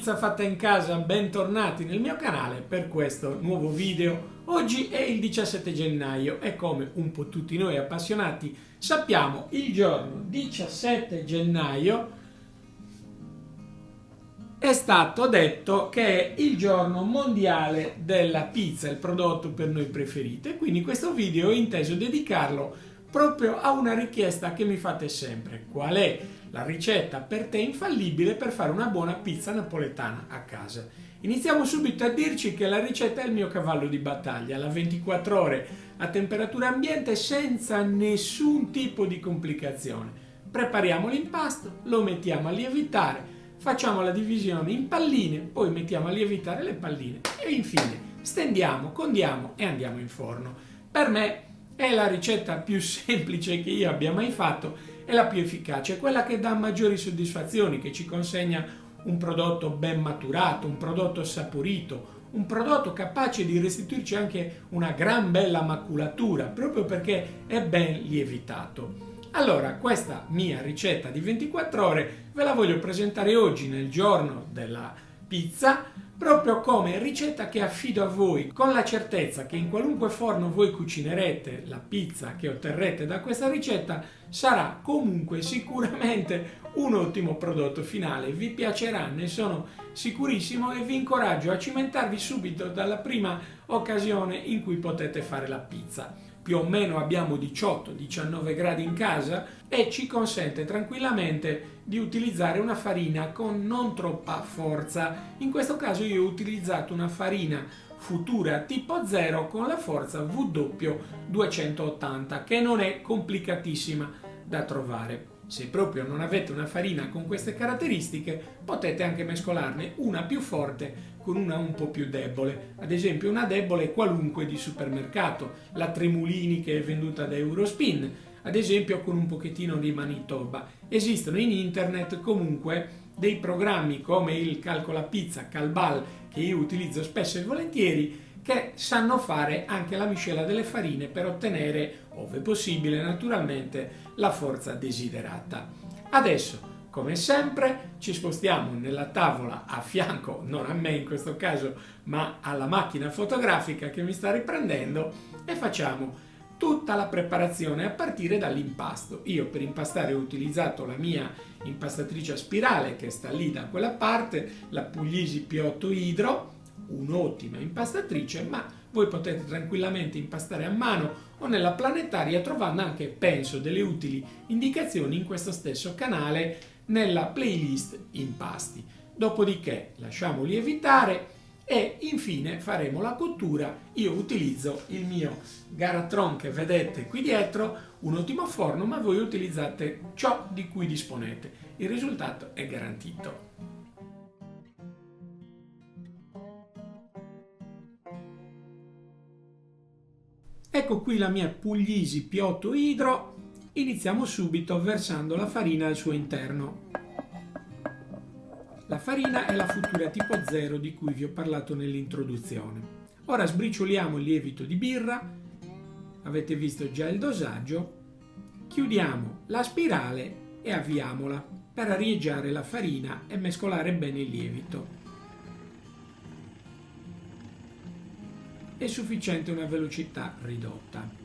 pizza fatta in casa, bentornati nel mio canale per questo nuovo video. Oggi è il 17 gennaio e come un po' tutti noi appassionati sappiamo, il giorno 17 gennaio è stato detto che è il giorno mondiale della pizza, il prodotto per noi preferito. E quindi questo video ho inteso dedicarlo proprio a una richiesta che mi fate sempre: qual è la ricetta per te infallibile per fare una buona pizza napoletana a casa? Iniziamo subito a dirci che la ricetta è il mio cavallo di battaglia, la 24 ore a temperatura ambiente senza nessun tipo di complicazione. Prepariamo l'impasto, lo mettiamo a lievitare, facciamo la divisione in palline, poi mettiamo a lievitare le palline e infine stendiamo, condiamo e andiamo in forno. Per me è la ricetta più semplice che io abbia mai fatto e la più efficace, quella che dà maggiori soddisfazioni, che ci consegna un prodotto ben maturato, un prodotto saporito, un prodotto capace di restituirci anche una gran bella maculatura, proprio perché è ben lievitato. Allora, questa mia ricetta di 24 ore ve la voglio presentare oggi, nel giorno della pizza, proprio come ricetta che affido a voi, con la certezza che in qualunque forno voi cucinerete la pizza che otterrete da questa ricetta sarà comunque sicuramente un ottimo prodotto finale. Vi piacerà, ne sono sicurissimo, e vi incoraggio a cimentarvi subito dalla prima occasione in cui potete fare la pizza. Più o meno abbiamo 18-19 gradi in casa e ci consente tranquillamente di utilizzare una farina con non troppa forza. In questo caso io ho utilizzato una farina Futura tipo 0 con la forza WW280, che non è complicatissima da trovare. Se proprio non avete una farina con queste caratteristiche, potete anche mescolarne una più forte con una un po' più debole. Ad esempio una debole qualunque di supermercato, la Tremulini che è venduta da Eurospin, ad esempio con un pochettino di Manitoba. Esistono in internet comunque dei programmi come il Calcola Pizza, Calbal, che io utilizzo spesso e volentieri, che sanno fare anche la miscela delle farine per ottenere, ove possibile naturalmente, la forza desiderata. Adesso, come sempre, ci spostiamo nella tavola a fianco, non a me in questo caso, ma alla macchina fotografica che mi sta riprendendo, e facciamo tutta la preparazione a partire dall'impasto. Io per impastare ho utilizzato la mia impastatrice a spirale che sta lì da quella parte, la Puglisi P8 Hydro, un'ottima impastatrice, ma voi potete tranquillamente impastare a mano o nella planetaria, trovando anche, penso, delle utili indicazioni in questo stesso canale nella playlist impasti. Dopodiché lasciamo lievitare e infine faremo la cottura. Io utilizzo il mio Garatron che vedete qui dietro, un ottimo forno, ma voi utilizzate ciò di cui disponete. Il risultato è garantito. Ecco qui la mia Puglisi P8 Hydro. Iniziamo subito versando la farina al suo interno. La farina è la Futura tipo 0 di cui vi ho parlato nell'introduzione. Ora sbricioliamo il lievito di birra, avete visto già il dosaggio, chiudiamo la spirale e avviamola per arieggiare la farina e mescolare bene il lievito. È sufficiente una velocità ridotta.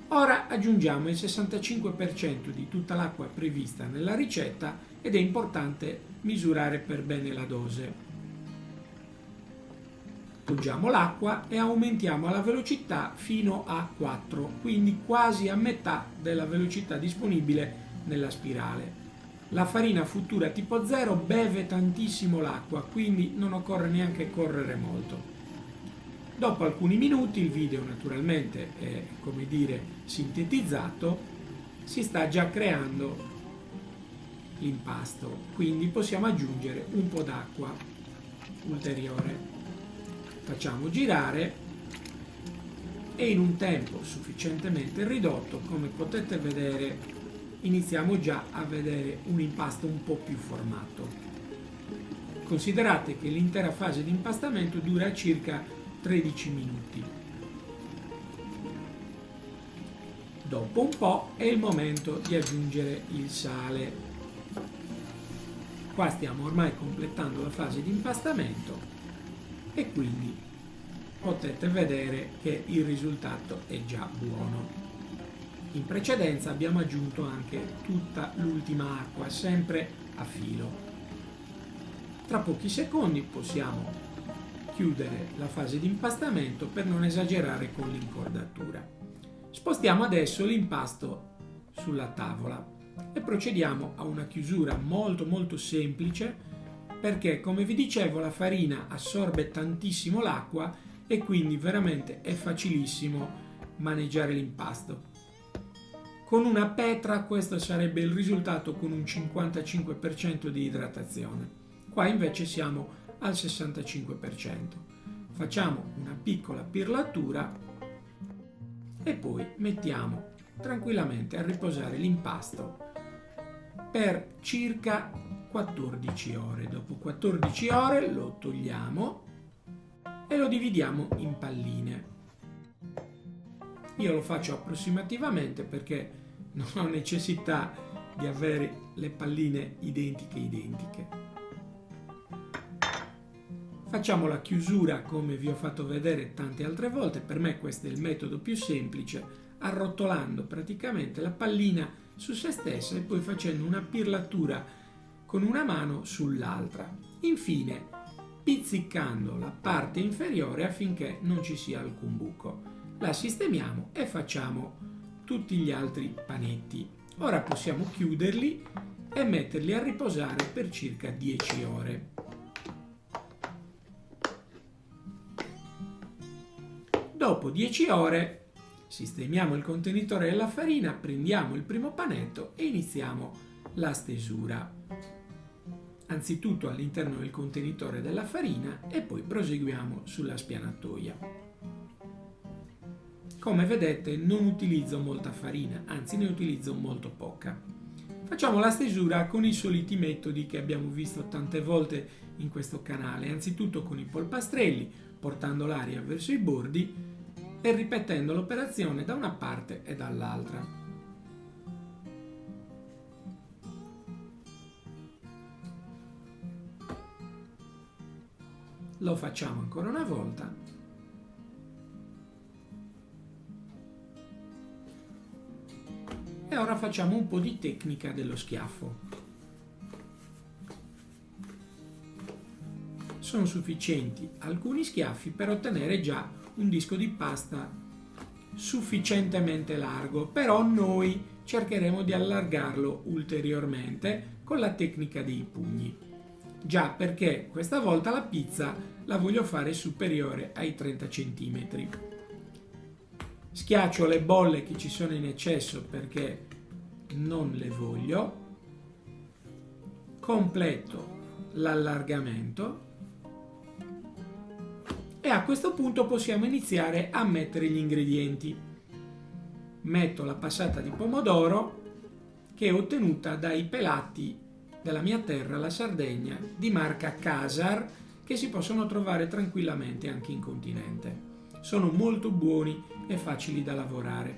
Ora aggiungiamo il 65% di tutta l'acqua prevista nella ricetta ed è importante misurare per bene la dose. Poggiamo l'acqua e aumentiamo la velocità fino a 4, quindi quasi a metà della velocità disponibile nella spirale. La farina Futura tipo 0 beve tantissimo l'acqua, quindi non occorre neanche correre molto. Dopo alcuni minuti, il video naturalmente è, come dire, sintetizzato, si sta già creando l'impasto, quindi possiamo aggiungere un po' d'acqua ulteriore. Facciamo girare e in un tempo sufficientemente ridotto, come potete vedere, iniziamo già a vedere un impasto un po' più formato. Considerate che l'intera fase di impastamento dura circa 13 minuti. Dopo un po' è il momento di aggiungere il sale. Qua stiamo ormai completando la fase di impastamento e quindi potete vedere che il risultato è già buono. In precedenza abbiamo aggiunto anche tutta l'ultima acqua, sempre a filo. Tra pochi secondi possiamo chiudere la fase di impastamento per non esagerare con l'incordatura. Spostiamo adesso l'impasto sulla tavola e procediamo a una chiusura molto semplice, perché come vi dicevo la farina assorbe tantissimo l'acqua e quindi veramente è facilissimo maneggiare l'impasto. Con una petra questo sarebbe il risultato con un 55% di idratazione. Qua invece siamo al 65%. Facciamo una piccola pirlatura e poi mettiamo tranquillamente a riposare l'impasto per circa 14 ore. Dopo 14 ore lo togliamo e lo dividiamo in palline. Io lo faccio approssimativamente perché non ho necessità di avere le palline identiche. Facciamo la chiusura come vi ho fatto vedere tante altre volte. Per me questo è il metodo più semplice, arrotolando praticamente la pallina su se stessa e poi facendo una pirlatura con una mano sull'altra. Infine pizzicando la parte inferiore affinché non ci sia alcun buco. La sistemiamo e facciamo tutti gli altri panetti. Ora possiamo chiuderli e metterli a riposare per circa 10 ore. Dopo 10 ore sistemiamo il contenitore della farina, prendiamo il primo panetto e iniziamo la stesura. Anzitutto all'interno del contenitore della farina e poi proseguiamo sulla spianatoia. Come vedete non utilizzo molta farina, anzi ne utilizzo molto poca. Facciamo la stesura con i soliti metodi che abbiamo visto tante volte in questo canale, anzitutto con i polpastrelli, portando l'aria verso i bordi e ripetendo l'operazione da una parte e dall'altra. Lo facciamo ancora una volta. E ora facciamo un po' di tecnica dello schiaffo. Sono sufficienti alcuni schiaffi per ottenere già un disco di pasta sufficientemente largo, però noi cercheremo di allargarlo ulteriormente con la tecnica dei pugni. Già perché questa volta la pizza la voglio fare superiore ai 30 cm. Schiaccio le bolle che ci sono in eccesso perché non le voglio, completo l'allargamento e a questo punto possiamo iniziare a mettere gli ingredienti. Metto la passata di pomodoro che è ottenuta dai pelati della mia terra, la Sardegna, di marca Casar, che si possono trovare tranquillamente anche in continente. Sono molto buoni e facili da lavorare.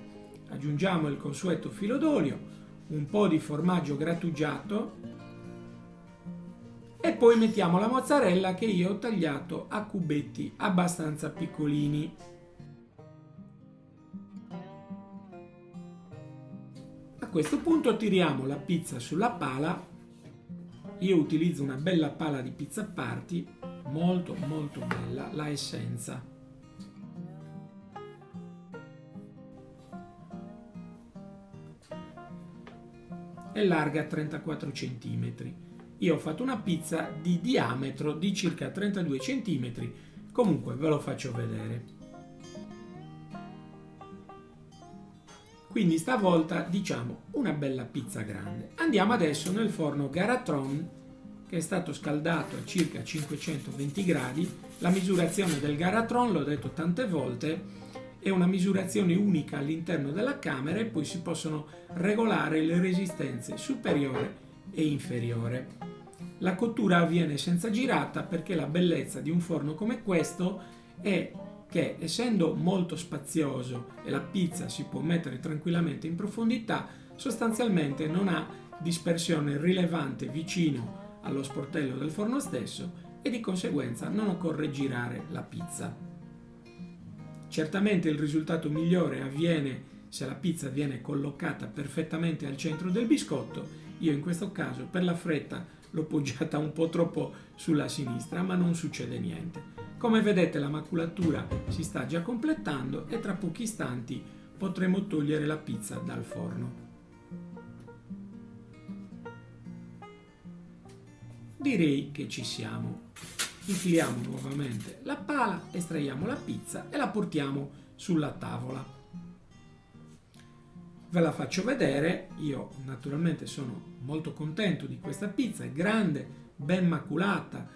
Aggiungiamo il consueto filo d'olio, un po' di formaggio grattugiato e poi mettiamo la mozzarella che io ho tagliato a cubetti abbastanza piccolini. A questo punto tiriamo la pizza sulla pala. Io utilizzo una bella pala di Pizza Party, molto bella, la Essenza. È larga 34 cm. Io ho fatto una pizza di diametro di circa 32 cm, comunque ve lo faccio vedere. Quindi stavolta diciamo una bella pizza grande. Andiamo adesso nel forno Garatron che è stato scaldato a circa 520 gradi. La misurazione del Garatron, l'ho detto tante volte, è una misurazione unica all'interno della camera e poi si possono regolare le resistenze superiore e inferiore. La cottura avviene senza girata perché la bellezza di un forno come questo è che, essendo molto spazioso e la pizza si può mettere tranquillamente in profondità, sostanzialmente non ha dispersione rilevante vicino allo sportello del forno stesso e di conseguenza non occorre girare la pizza. Certamente il risultato migliore avviene se la pizza viene collocata perfettamente al centro del biscotto. Io in questo caso per la fretta l'ho poggiata un po' troppo sulla sinistra, ma non succede niente. Come vedete la maculatura si sta già completando e tra pochi istanti potremo togliere la pizza dal forno. Direi che ci siamo. Infiliamo nuovamente la pala, estraiamo la pizza e la portiamo sulla tavola. Ve la faccio vedere. Io naturalmente sono molto contento di questa pizza, è grande, ben maculata,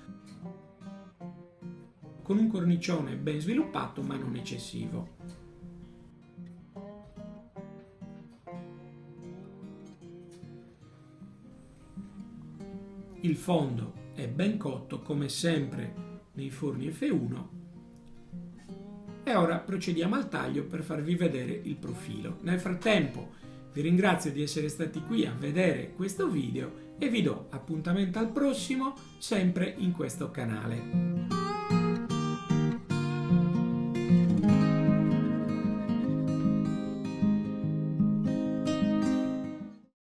con un cornicione ben sviluppato ma non eccessivo. Il fondo è ben cotto come sempre nei forni F1 e ora procediamo al taglio per farvi vedere il profilo. Nel frattempo vi ringrazio di essere stati qui a vedere questo video e vi do appuntamento al prossimo sempre in questo canale.